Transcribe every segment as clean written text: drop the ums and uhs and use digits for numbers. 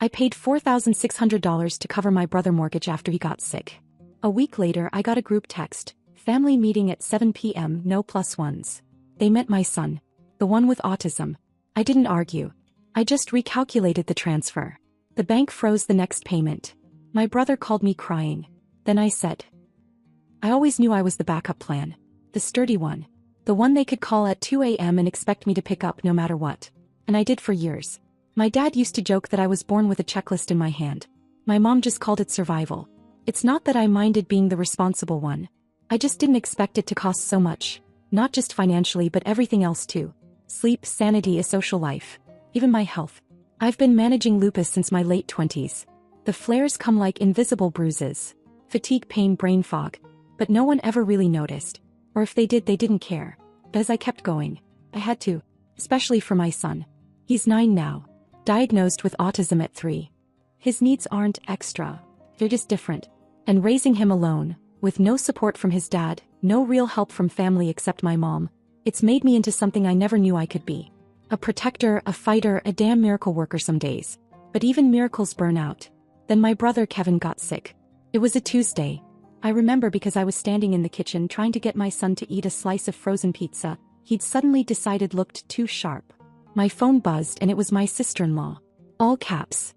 I paid $4,600 to cover my brother's mortgage after he got sick. A week later I got a group text, family meeting at 7 p.m. no plus ones. They meant my son. The one with autism. I didn't argue. I just recalculated the transfer. The bank froze the next payment. My brother called me crying. Then I said, I always knew I was the backup plan. The sturdy one. The one they could call at 2 a.m. and expect me to pick up no matter what. And I did for years. My dad used to joke that I was born with a checklist in my hand. My mom just called it survival. It's not that I minded being the responsible one. I just didn't expect it to cost so much. Not just financially but everything else too. Sleep, sanity, a social life. Even my health. I've been managing lupus since my late 20s. The flares come like invisible bruises. Fatigue, pain, brain fog. But no one ever really noticed. Or if they did, they didn't care. But as I kept going, I had to. Especially for my son. He's 9 now. Diagnosed with autism at 3. His needs aren't extra. They're just different. And raising him alone, with no support from his dad, no real help from family except my mom, it's made me into something I never knew I could be. A protector, a fighter, a damn miracle worker some days. But even miracles burn out. Then my brother Kevin got sick. It was a Tuesday. I remember because I was standing in the kitchen trying to get my son to eat a slice of frozen pizza, he'd suddenly decided looked too sharp. My phone buzzed and it was my sister-in-law. All caps.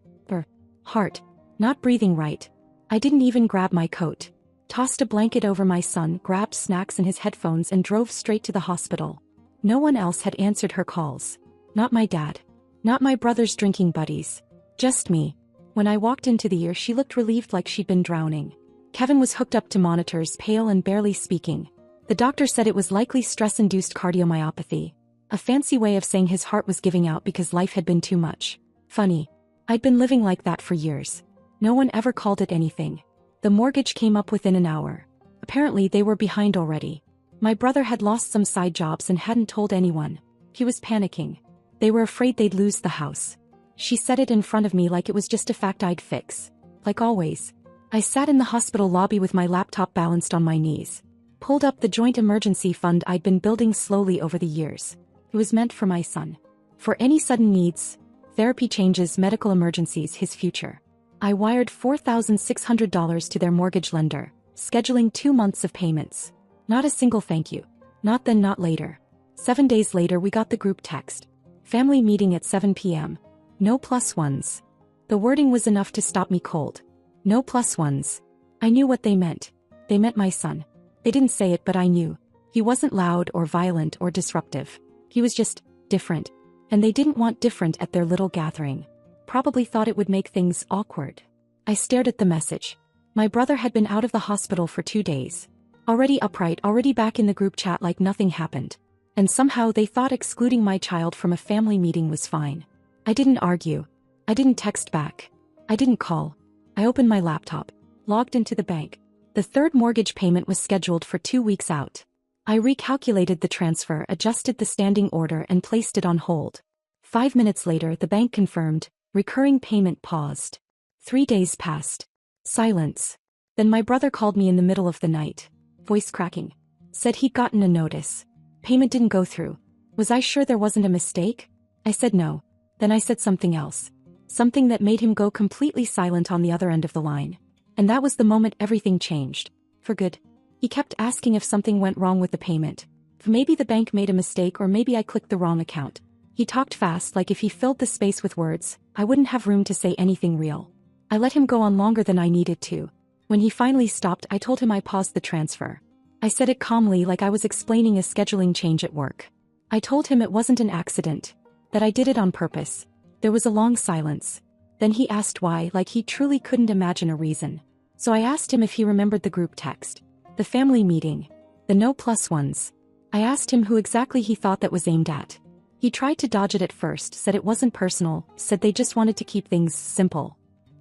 Heart. Not breathing right. I didn't even grab my coat. Tossed a blanket over my son, grabbed snacks and his headphones and drove straight to the hospital. No one else had answered her calls. Not my dad. Not my brother's drinking buddies. Just me. When I walked into the ER, she looked relieved like she'd been drowning. Kevin was hooked up to monitors, pale and barely speaking. The doctor said it was likely stress-induced cardiomyopathy. A fancy way of saying his heart was giving out because life had been too much. Funny. I'd been living like that for years. No one ever called it anything. The mortgage came up within an hour. Apparently they were behind already. My brother had lost some side jobs and hadn't told anyone. He was panicking. They were afraid they'd lose the house. She said it in front of me like it was just a fact I'd fix. Like always. I sat in the hospital lobby with my laptop balanced on my knees. Pulled up the joint emergency fund I'd been building slowly over the years. It was meant for my son. For any sudden needs, therapy changes, medical emergencies, his future. I wired $4,600 to their mortgage lender, scheduling 2 months of payments. Not a single thank you. Not then, not later. 7 days later we got the group text. Family meeting at 7 p.m. No plus ones. The wording was enough to stop me cold. No plus ones. I knew what they meant. They meant my son. They didn't say it but I knew. He wasn't loud or violent or disruptive. He was just different. And they didn't want different at their little gathering. Probably thought it would make things awkward. I stared at the message. My brother had been out of the hospital for 2 days. Already upright, already back in the group chat like nothing happened. And somehow they thought excluding my child from a family meeting was fine. I didn't argue. I didn't text back. I didn't call. I opened my laptop. Logged into the bank. The third mortgage payment was scheduled for 2 weeks out. I recalculated the transfer, adjusted the standing order and placed it on hold. 5 minutes later the bank confirmed, recurring payment paused. 3 days passed. Silence. Then my brother called me in the middle of the night. Voice cracking. Said he'd gotten a notice. Payment didn't go through. Was I sure there wasn't a mistake? I said no. Then I said something else. Something that made him go completely silent on the other end of the line. And that was the moment everything changed. For good. He kept asking if something went wrong with the payment. If maybe the bank made a mistake or maybe I clicked the wrong account. He talked fast like if he filled the space with words, I wouldn't have room to say anything real. I let him go on longer than I needed to. When he finally stopped I told him I paused the transfer. I said it calmly like I was explaining a scheduling change at work. I told him it wasn't an accident. That I did it on purpose. There was a long silence. Then he asked why, like he truly couldn't imagine a reason. So I asked him if he remembered the group text. The family meeting. The no plus ones. I asked him who exactly he thought that was aimed at. He tried to dodge it at first, said it wasn't personal, said they just wanted to keep things simple.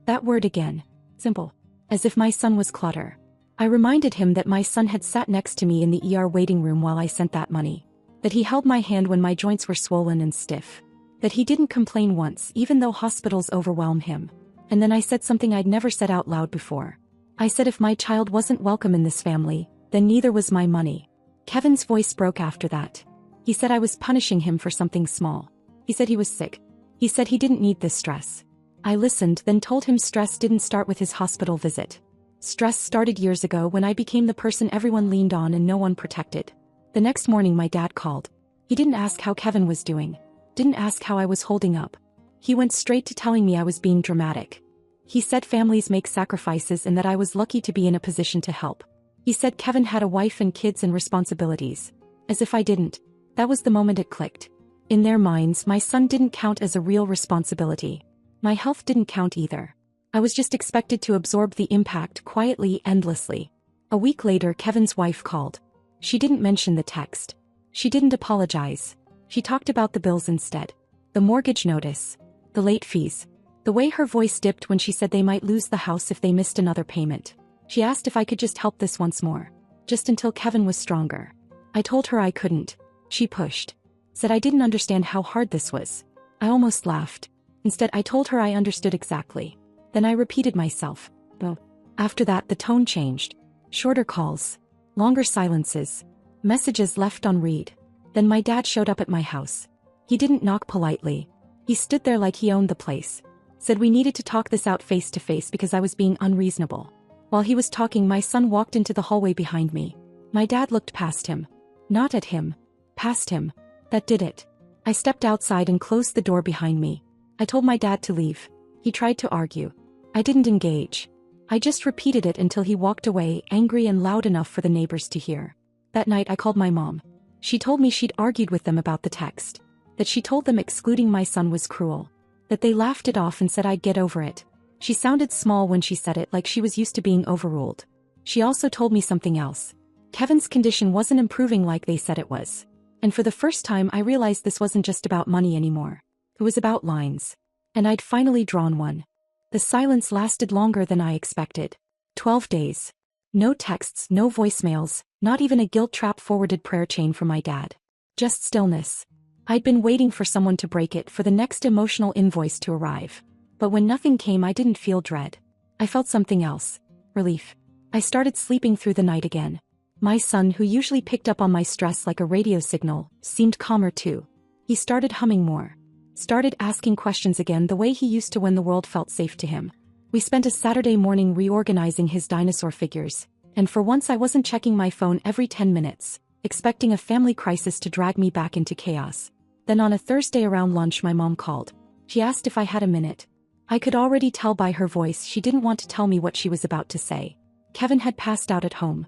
That word again. Simple. As if my son was clutter. I reminded him that my son had sat next to me in the ER waiting room while I sent that money. That he held my hand when my joints were swollen and stiff. That he didn't complain once even though hospitals overwhelm him. And then I said something I'd never said out loud before. I said if my child wasn't welcome in this family, then neither was my money. Kevin's voice broke after that. He said I was punishing him for something small. He said he was sick. He said he didn't need this stress. I listened, then told him stress didn't start with his hospital visit. Stress started years ago when I became the person everyone leaned on and no one protected. The next morning my dad called. He didn't ask how Kevin was doing. Didn't ask how I was holding up. He went straight to telling me I was being dramatic. He said families make sacrifices and that I was lucky to be in a position to help. He said Kevin had a wife and kids and responsibilities. As if I didn't. That was the moment it clicked. In their minds, my son didn't count as a real responsibility. My health didn't count either. I was just expected to absorb the impact quietly, endlessly. A week later, Kevin's wife called. She didn't mention the text. She didn't apologize. She talked about the bills instead. The mortgage notice. The late fees. The way her voice dipped when she said they might lose the house if they missed another payment. She asked if I could just help this once more. Just until Kevin was stronger. I told her I couldn't. She pushed. Said I didn't understand how hard this was. I almost laughed. Instead, I told her I understood exactly. Then I repeated myself. But after that, the tone changed. Shorter calls. Longer silences. Messages left on read. Then my dad showed up at my house. He didn't knock politely. He stood there like he owned the place. Said we needed to talk this out face to face because I was being unreasonable. While he was talking, my son walked into the hallway behind me. My dad looked past him. Not at him. Past him. That did it. I stepped outside and closed the door behind me. I told my dad to leave. He tried to argue. I didn't engage. I just repeated it until he walked away, angry and loud enough for the neighbors to hear. That night I called my mom. She told me she'd argued with them about the text. That she told them excluding my son was cruel. That they laughed it off and said I'd get over it. She sounded small when she said it, like she was used to being overruled. She also told me something else. Kevin's condition wasn't improving like they said it was. And for the first time I realized this wasn't just about money anymore. It was about lines. And I'd finally drawn one. The silence lasted longer than I expected. 12 days. No texts, no voicemails, not even a guilt-trap forwarded prayer chain from my dad. Just stillness. I'd been waiting for someone to break it, for the next emotional invoice to arrive. But when nothing came, I didn't feel dread. I felt something else. Relief. I started sleeping through the night again. My son, who usually picked up on my stress like a radio signal, seemed calmer too. He started humming more. Started asking questions again the way he used to when the world felt safe to him. We spent a Saturday morning reorganizing his dinosaur figures, and for once I wasn't checking my phone every 10 minutes, expecting a family crisis to drag me back into chaos. Then on a Thursday around lunch my mom called. She asked if I had a minute. I could already tell by her voice she didn't want to tell me what she was about to say. Kevin had passed out at home.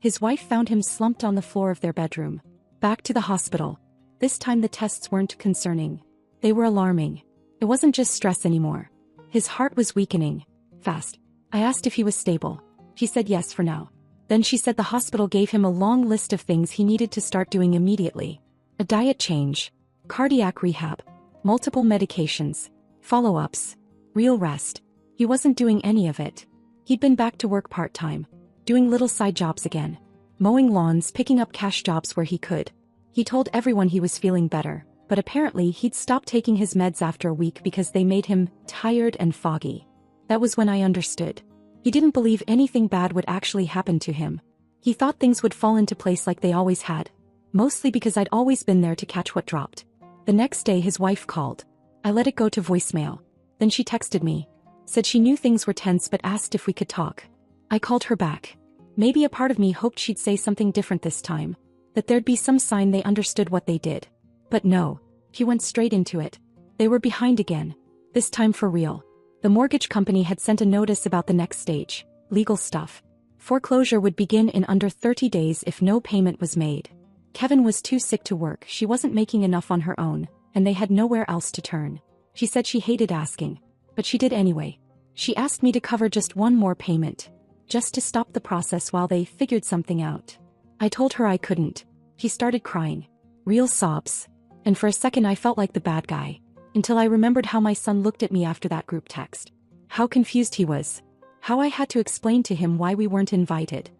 His wife found him slumped on the floor of their bedroom. Back to the hospital. This time the tests weren't concerning. They were alarming. It wasn't just stress anymore. His heart was weakening. Fast. I asked if he was stable. She said yes for now. Then she said the hospital gave him a long list of things he needed to start doing immediately. A diet change. Cardiac rehab. Multiple medications. Follow-ups. Real rest. He wasn't doing any of it. He'd been back to work part-time. Doing little side jobs again. Mowing lawns, picking up cash jobs where he could. He told everyone he was feeling better, but apparently he'd stopped taking his meds after a week because they made him tired and foggy. That was when I understood. He didn't believe anything bad would actually happen to him. He thought things would fall into place like they always had. Mostly because I'd always been there to catch what dropped. The next day his wife called. I let it go to voicemail. Then she texted me. Said she knew things were tense but asked if we could talk. I called her back. Maybe a part of me hoped she'd say something different this time. That there'd be some sign they understood what they did. But no. She went straight into it. They were behind again. This time for real. The mortgage company had sent a notice about the next stage. Legal stuff. Foreclosure would begin in under 30 days if no payment was made. Kevin was too sick to work, she wasn't making enough on her own, and they had nowhere else to turn. She said she hated asking. But she did anyway. She asked me to cover just one more payment. Just to stop the process while they figured something out. I told her I couldn't. She started crying. Real sobs. And for a second I felt like the bad guy. Until I remembered how my son looked at me after that group text. How confused he was. How I had to explain to him why we weren't invited.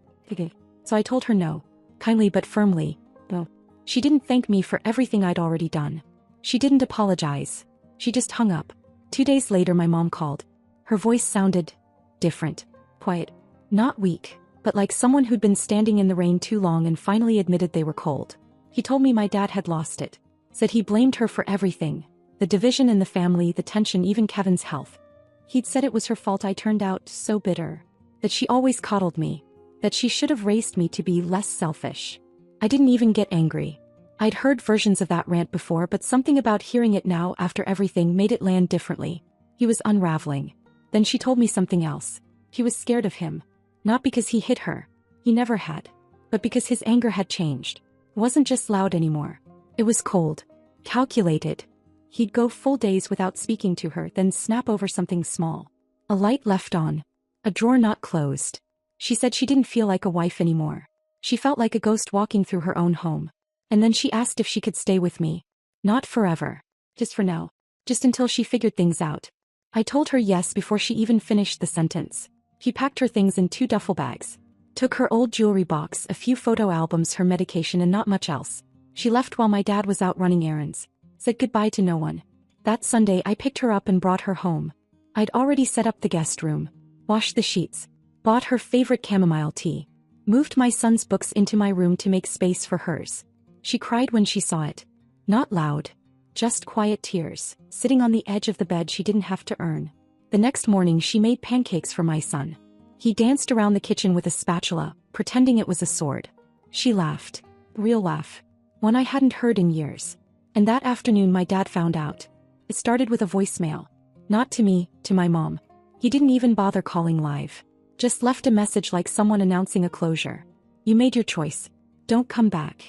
So I told her no. Kindly but firmly. No. She didn't thank me for everything I'd already done. She didn't apologize. She just hung up. 2 days later my mom called. Her voice sounded different. Quiet. Not weak, but like someone who'd been standing in the rain too long and finally admitted they were cold. He told me my dad had lost it. Said he blamed her for everything. The division in the family, the tension, even Kevin's health. He'd said it was her fault I turned out so bitter. That she always coddled me. That she should have raised me to be less selfish. I didn't even get angry. I'd heard versions of that rant before, but something about hearing it now after everything made it land differently. He was unraveling. Then she told me something else. He was scared of him. Not because he hit her. He never had. But because his anger had changed. It wasn't just loud anymore. It was cold. Calculated. He'd go full days without speaking to her, then snap over something small. A light left on. A drawer not closed. She said she didn't feel like a wife anymore. She felt like a ghost walking through her own home. And then she asked if she could stay with me. Not forever. Just for now. Just until she figured things out. I told her yes before she even finished the sentence. She packed her things in 2 duffel bags. Took her old jewelry box, a few photo albums, her medication, and not much else. She left while my dad was out running errands. Said goodbye to no one. That Sunday I picked her up and brought her home. I'd already set up the guest room. Washed the sheets. Bought her favorite chamomile tea. Moved my son's books into my room to make space for hers. She cried when she saw it. Not loud. Just quiet tears, sitting on the edge of the bed she didn't have to earn. The next morning she made pancakes for my son. He danced around the kitchen with a spatula, pretending it was a sword. She laughed. Real laugh. One I hadn't heard in years. And that afternoon my dad found out. It started with a voicemail. Not to me, to my mom. He didn't even bother calling live. Just left a message like someone announcing a closure. You made your choice. Don't come back.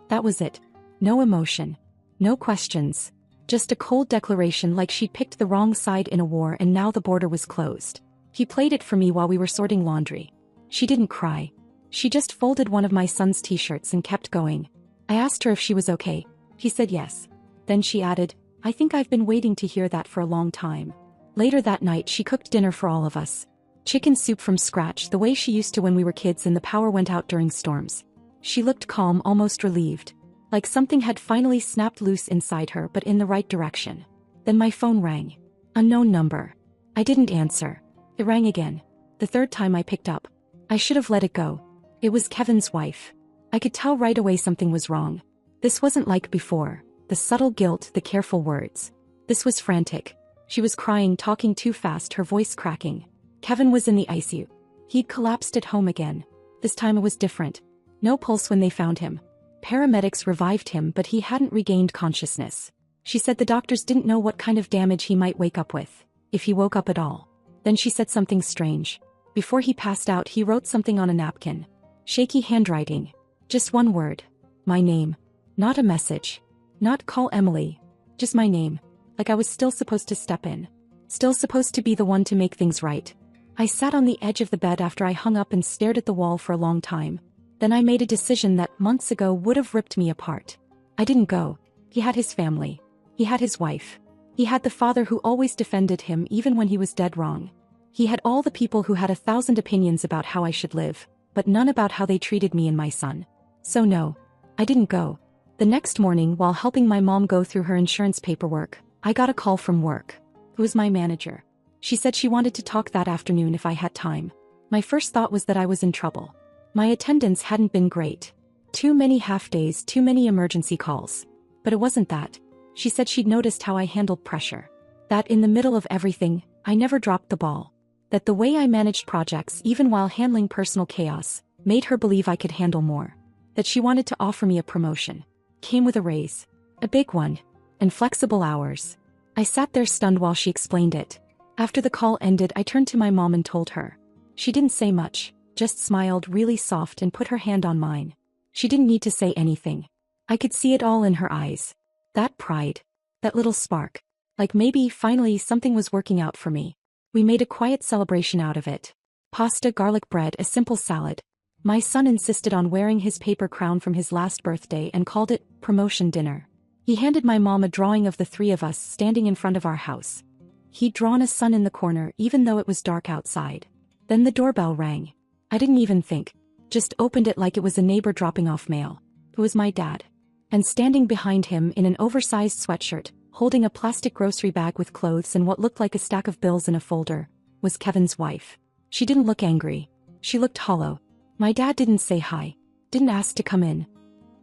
That was it. No emotion. No questions. Just a cold declaration like she'd picked the wrong side in a war and now the border was closed. He played it for me while we were sorting laundry. She didn't cry. She just folded one of my son's t-shirts and kept going. I asked her if she was okay. He said yes. Then she added, I think I've been waiting to hear that for a long time. Later that night she cooked dinner for all of us. Chicken soup from scratch the way she used to when we were kids and the power went out during storms. She looked calm, almost relieved. Like something had finally snapped loose inside her, but in the right direction. Then my phone rang. Unknown number. I didn't answer. It rang again. The 3rd time I picked up. I should have let it go. It was Kevin's wife. I could tell right away something was wrong. This wasn't like before. The subtle guilt, the careful words. This was frantic. She was crying, talking too fast, her voice cracking. Kevin was in the ICU. He'd collapsed at home again. This time it was different. No pulse when they found him. Paramedics revived him, but he hadn't regained consciousness. She said the doctors didn't know what kind of damage he might wake up with, if he woke up at all. Then she said something strange. Before he passed out, he wrote something on a napkin. Shaky handwriting. Just one word. My name. Not a message. Not call Emily. Just my name. Like I was still supposed to step in. Still supposed to be the one to make things right. I sat on the edge of the bed after I hung up and stared at the wall for a long time. Then I made a decision that months ago would have ripped me apart. I didn't go. He had his family. He had his wife. He had the father who always defended him even when he was dead wrong. He had all the people who had 1,000 opinions about how I should live, but none about how they treated me and my son. So no, I didn't go. The next morning, while helping my mom go through her insurance paperwork, I got a call from work. It was my manager. She said she wanted to talk that afternoon if I had time. My first thought was that I was in trouble. My attendance hadn't been great. Too many half-days, too many emergency calls. But it wasn't that. She said she'd noticed how I handled pressure. That in the middle of everything, I never dropped the ball. That the way I managed projects, even while handling personal chaos, made her believe I could handle more. That she wanted to offer me a promotion. Came with a raise. A big one. And flexible hours. I sat there stunned while she explained it. After the call ended, I turned to my mom and told her. She didn't say much, just smiled really soft and put her hand on mine. She didn't need to say anything. I could see it all in her eyes. That pride. That little spark. Like maybe, finally, something was working out for me. We made a quiet celebration out of it. Pasta, garlic bread, a simple salad. My son insisted on wearing his paper crown from his last birthday and called it promotion dinner. He handed my mom a drawing of the 3 of us standing in front of our house. He'd drawn a sun in the corner even though it was dark outside. Then the doorbell rang. I didn't even think. Just opened it like it was a neighbor dropping off mail. It was my dad. And standing behind him in an oversized sweatshirt, holding a plastic grocery bag with clothes and what looked like a stack of bills in a folder, was Kevin's wife. She didn't look angry. She looked hollow. My dad didn't say hi. Didn't ask to come in.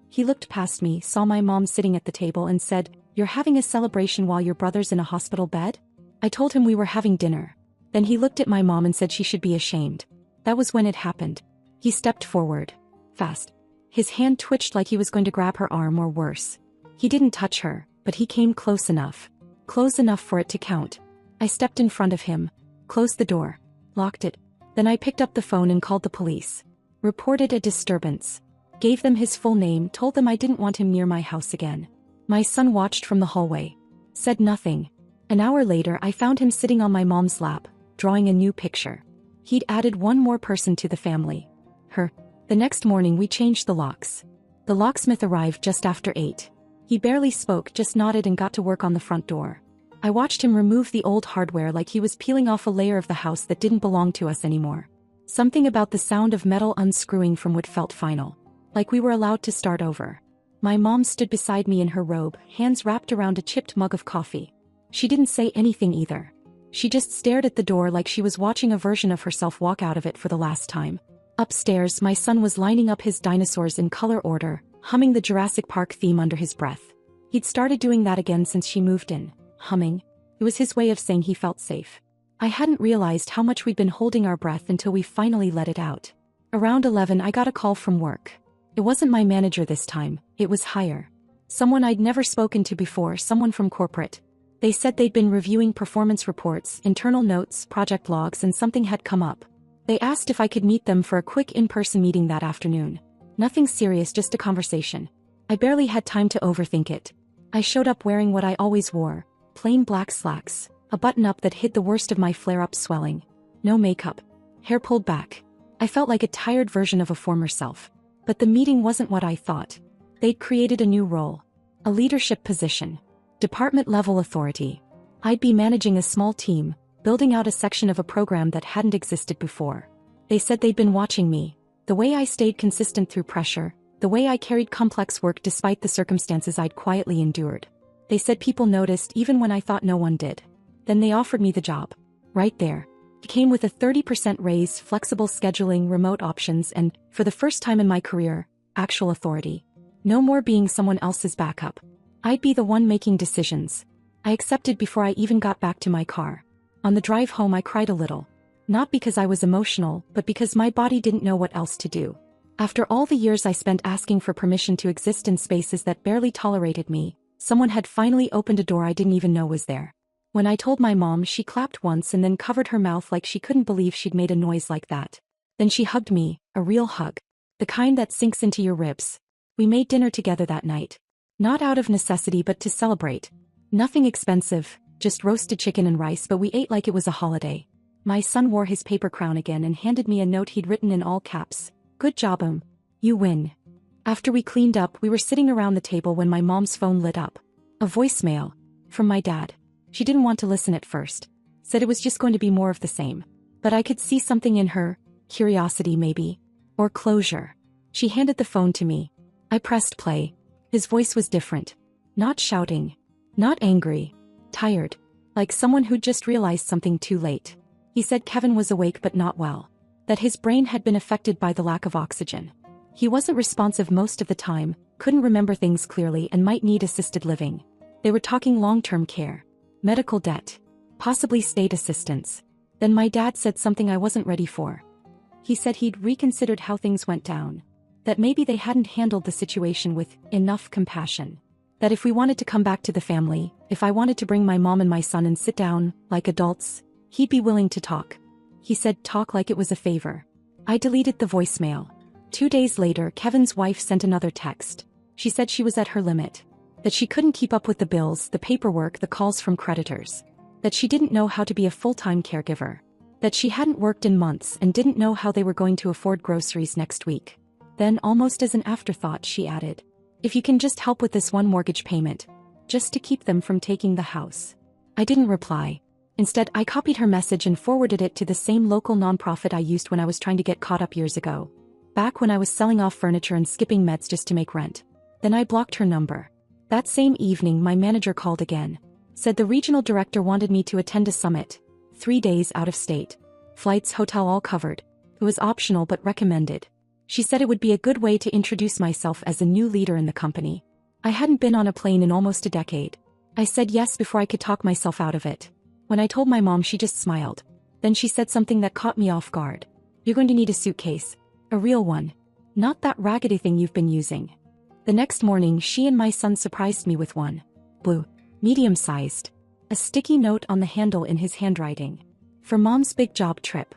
He looked past me, saw my mom sitting at the table and said, "You're having a celebration while your brother's in a hospital bed?" I told him we were having dinner. Then he looked at my mom and said she should be ashamed. That was when it happened. He stepped forward. Fast. His hand twitched like he was going to grab her arm or worse. He didn't touch her, but he came close enough. Close enough for it to count. I stepped in front of him, closed the door, locked it. Then I picked up the phone and called the police. Reported a disturbance. Gave them his full name, told them I didn't want him near my house again. My son watched from the hallway. Said nothing. An hour later I found him sitting on my mom's lap, drawing a new picture. He'd added one more person to the family. Her. The next morning we changed the locks. The locksmith arrived just after 8. He barely spoke, just nodded and got to work on the front door. I watched him remove the old hardware like he was peeling off a layer of the house that didn't belong to us anymore. Something about the sound of metal unscrewing from wood felt final. Like we were allowed to start over. My mom stood beside me in her robe, hands wrapped around a chipped mug of coffee. She didn't say anything either. She just stared at the door like she was watching a version of herself walk out of it for the last time. Upstairs, my son was lining up his dinosaurs in color order, humming the Jurassic Park theme under his breath. He'd started doing that again since she moved in. Humming. It was his way of saying he felt safe. I hadn't realized how much we'd been holding our breath until we finally let it out. Around 11 I got a call from work. It wasn't my manager this time, it was higher. Someone I'd never spoken to before, someone from corporate. They said they'd been reviewing performance reports, internal notes, project logs, and something had come up. They asked if I could meet them for a quick in-person meeting that afternoon. Nothing serious, just a conversation. I barely had time to overthink it. I showed up wearing what I always wore, plain black slacks, a button-up that hid the worst of my flare-up swelling. No makeup. Hair pulled back. I felt like a tired version of a former self. But the meeting wasn't what I thought. They'd created a new role. A leadership position. Department-level authority. I'd be managing a small team, building out a section of a program that hadn't existed before. They said they'd been watching me. The way I stayed consistent through pressure, the way I carried complex work despite the circumstances I'd quietly endured. They said people noticed even when I thought no one did. Then they offered me the job. Right there. It came with a 30% raise, flexible scheduling, remote options, and, for the first time in my career, actual authority. No more being someone else's backup. I'd be the one making decisions. I accepted before I even got back to my car. On the drive home I cried a little. Not because I was emotional, but because my body didn't know what else to do. After all the years I spent asking for permission to exist in spaces that barely tolerated me, someone had finally opened a door I didn't even know was there. When I told my mom, she clapped once and then covered her mouth like she couldn't believe she'd made a noise like that. Then she hugged me, a real hug. The kind that sinks into your ribs. We made dinner together that night. Not out of necessity but to celebrate. Nothing expensive, just roasted chicken and rice, but we ate like it was a holiday. My son wore his paper crown again and handed me a note he'd written in all caps. Good job, you win. After we cleaned up, we were sitting around the table when my mom's phone lit up. A voicemail. From my dad. She didn't want to listen at first. Said it was just going to be more of the same. But I could see something in her. Curiosity maybe. Or closure. She handed the phone to me. I pressed play. His voice was different. Not shouting. Not angry. Tired. Like someone who'd just realized something too late. He said Kevin was awake but not well. That his brain had been affected by the lack of oxygen. He wasn't responsive most of the time, couldn't remember things clearly, and might need assisted living. They were talking long-term care. Medical debt. Possibly state assistance. Then my dad said something I wasn't ready for. He said he'd reconsidered how things went down. That maybe they hadn't handled the situation with enough compassion. That if we wanted to come back to the family, if I wanted to bring my mom and my son and sit down, like adults, he'd be willing to talk. He said talk like it was a favor. I deleted the voicemail. 2 days later, Kevin's wife sent another text. She said she was at her limit. That she couldn't keep up with the bills, the paperwork, the calls from creditors. That she didn't know how to be a full-time caregiver. That she hadn't worked in months and didn't know how they were going to afford groceries next week. Then, almost as an afterthought, she added, if you can just help with this one mortgage payment. Just to keep them from taking the house. I didn't reply. Instead, I copied her message and forwarded it to the same local nonprofit I used when I was trying to get caught up years ago. Back when I was selling off furniture and skipping meds just to make rent. Then I blocked her number. That same evening, my manager called again. Said the regional director wanted me to attend a summit. 3 days out of state. Flights, hotel all covered. It was optional but recommended. She said it would be a good way to introduce myself as a new leader in the company. I hadn't been on a plane in almost a decade. I said yes before I could talk myself out of it. When I told my mom, she just smiled. Then she said something that caught me off guard. "You're going to need a suitcase. A real one. Not that raggedy thing you've been using." The next morning she and my son surprised me with one. Blue. Medium-sized. A sticky note on the handle in his handwriting. "For Mom's big job trip."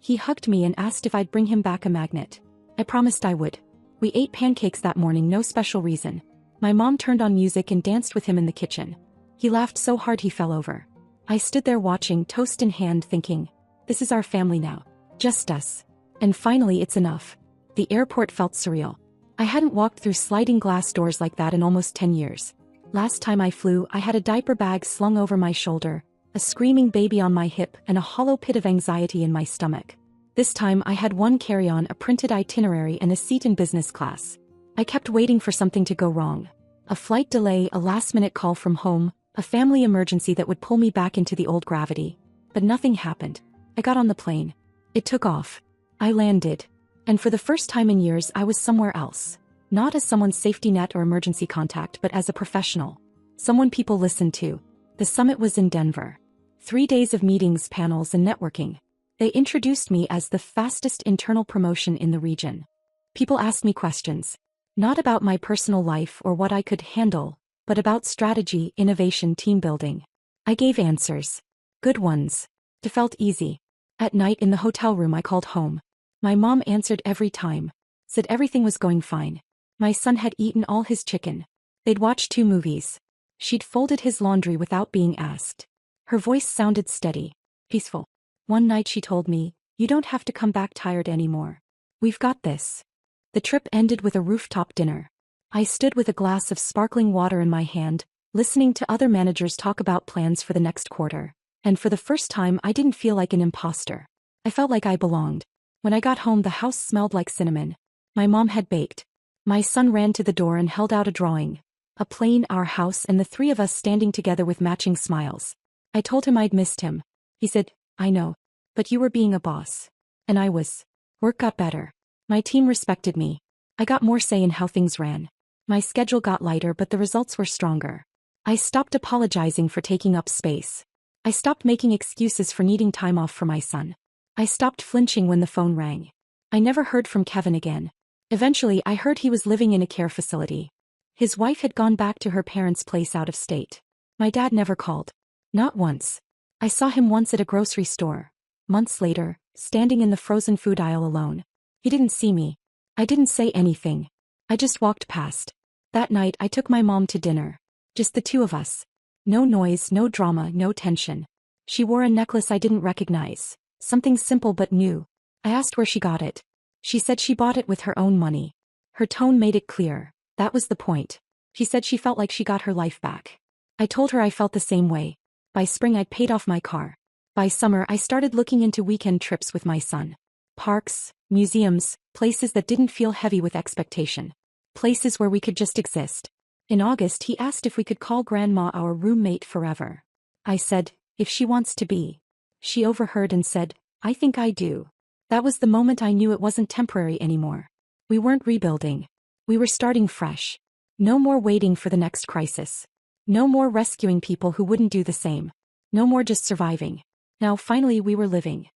He hugged me and asked if I'd bring him back a magnet. I promised I would. We ate pancakes that morning, no special reason. My mom turned on music and danced with him in the kitchen. He laughed so hard he fell over. I stood there watching, toast in hand, thinking, this is our family now. Just us. And finally it's enough. The airport felt surreal. I hadn't walked through sliding glass doors like that in almost 10 years. Last time I flew, I had a diaper bag slung over my shoulder, a screaming baby on my hip, and a hollow pit of anxiety in my stomach. This time I had one carry-on, a printed itinerary, and a seat in business class. I kept waiting for something to go wrong. A flight delay, a last-minute call from home, a family emergency that would pull me back into the old gravity. But nothing happened. I got on the plane. It took off. I landed. And for the first time in years I was somewhere else. Not as someone's safety net or emergency contact, but as a professional. Someone people listened to. The summit was in Denver. 3 days of meetings, panels, and networking. They introduced me as the fastest internal promotion in the region. People asked me questions. Not about my personal life or what I could handle, but about strategy, innovation, team building. I gave answers. Good ones. It felt easy. At night in the hotel room I called home. My mom answered every time. Said everything was going fine. My son had eaten all his chicken. They'd watched 2 movies. She'd folded his laundry without being asked. Her voice sounded steady, peaceful. One night she told me, "You don't have to come back tired anymore. We've got this." The trip ended with a rooftop dinner. I stood with a glass of sparkling water in my hand, listening to other managers talk about plans for the next quarter. And for the first time I didn't feel like an imposter. I felt like I belonged. When I got home the house smelled like cinnamon. My mom had baked. My son ran to the door and held out a drawing. A plane, our house, and the 3 of us standing together with matching smiles. I told him I'd missed him. He said, "I know. But you were being a boss." And I was. Work got better. My team respected me. I got more say in how things ran. My schedule got lighter, but the results were stronger. I stopped apologizing for taking up space. I stopped making excuses for needing time off for my son. I stopped flinching when the phone rang. I never heard from Kevin again. Eventually I heard he was living in a care facility. His wife had gone back to her parents' place out of state. My dad never called. Not once. I saw him once at a grocery store. Months later, standing in the frozen food aisle alone. He didn't see me. I didn't say anything. I just walked past. That night I took my mom to dinner. Just the 2 of us. No noise, no drama, no tension. She wore a necklace I didn't recognize. Something simple but new. I asked where she got it. She said she bought it with her own money. Her tone made it clear. That was the point. She said she felt like she got her life back. I told her I felt the same way. By spring I'd paid off my car. By summer I started looking into weekend trips with my son. Parks, museums, places that didn't feel heavy with expectation. Places where we could just exist. In August he asked if we could call Grandma our roommate forever. I said, if she wants to be. She overheard and said, I think I do. That was the moment I knew it wasn't temporary anymore. We weren't rebuilding. We were starting fresh. No more waiting for the next crisis. No more rescuing people who wouldn't do the same. No more just surviving. Now finally we were living.